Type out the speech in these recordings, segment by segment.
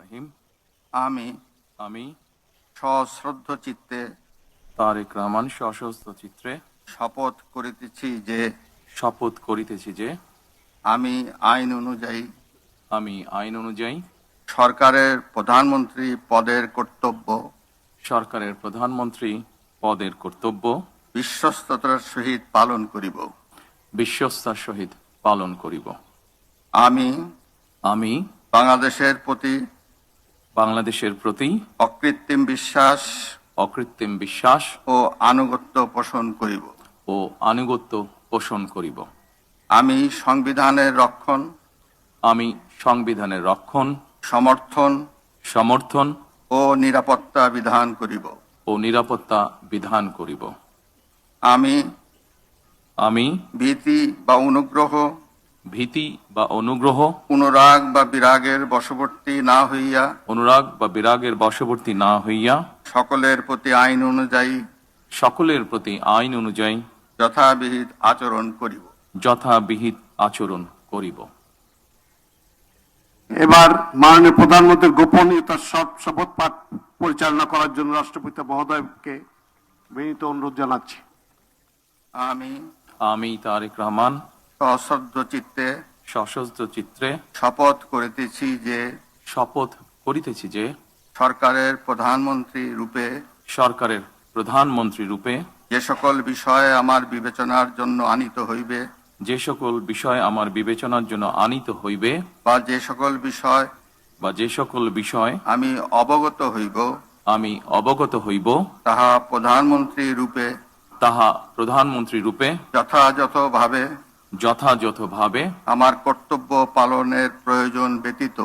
রহিম। আমি আমি সশ্রদ্ধ চিত্তে তারেক রহমান সশস্ত্র চিত্রে শপথ করিতেছি যে আমি আইন অনুযায়ী আইন অনুযায়ী সরকারের প্রধানমন্ত্রী পদের কর্তব্য বিশ্বস্ততার সহিত পালন করিব। আমি আমি বাংলাদেশের প্রতি অকৃত্রিম বিশ্বাস ও আনুগত্য পোষণ করিব। আমি সংবিধানের রক্ষণ, সমর্থন ও নিরাপত্তা বিধান করিব। আমি ভীতি বা অনুগ্রহ, অনুরাগ বা বিরাগের বশবর্তী না হইয়া সকলের প্রতি আইন অনুযায়ী যথাবিহিত আচরণ করিব। এবার মাননীয় প্রধানমন্ত্রীর গোপনীয়তার শপথ পাঠ পরিচালনা করার জন্য রাষ্ট্রপতি মহোদয়কে বিনীত অনুরোধ জানাচ্ছি। আমি তারেক রহমান সশস্ত্র চিত্রে শপথ করিতেছি যে সরকারের প্রধানমন্ত্রী রূপে যে সকল বিষয় আমার বিবেচনার জন্য আনিত হইবে বা যে সকল বিষয় আমি অবগত হইব তাহা প্রধানমন্ত্রী রূপে যথাযথভাবে আমার কর্তব্য পালনের প্রয়োজন ব্যতীত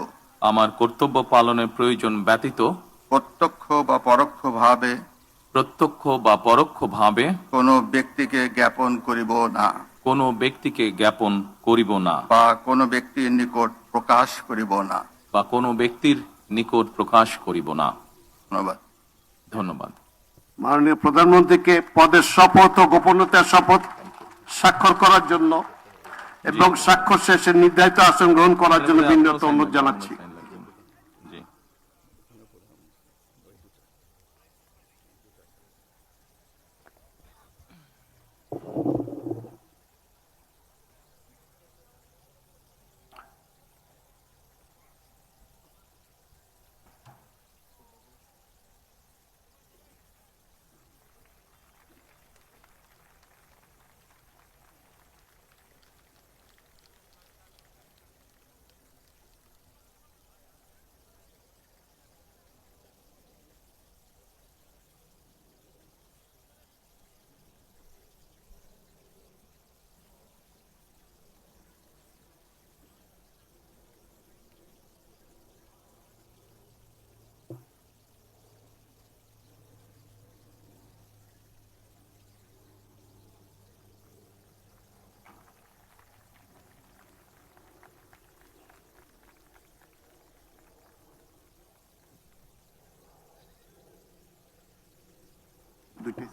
প্রত্যক্ষ বা পরোক্ষভাবে কোনো ব্যক্তিকে জ্ঞাপন করিব না বা কোনো ব্যক্তির নিকট প্রকাশ করিব না। ধন্যবাদ। মাননীয় প্রধানমন্ত্রীকে পদের শপথ ও গোপনীয়তার শপথ স্বাক্ষর করার জন্য এবং স্বাক্ষর শেষে নির্ধারিত আসন গ্রহণ করার জন্য বিনীত অনুরোধ জানাচ্ছি। দুইটাই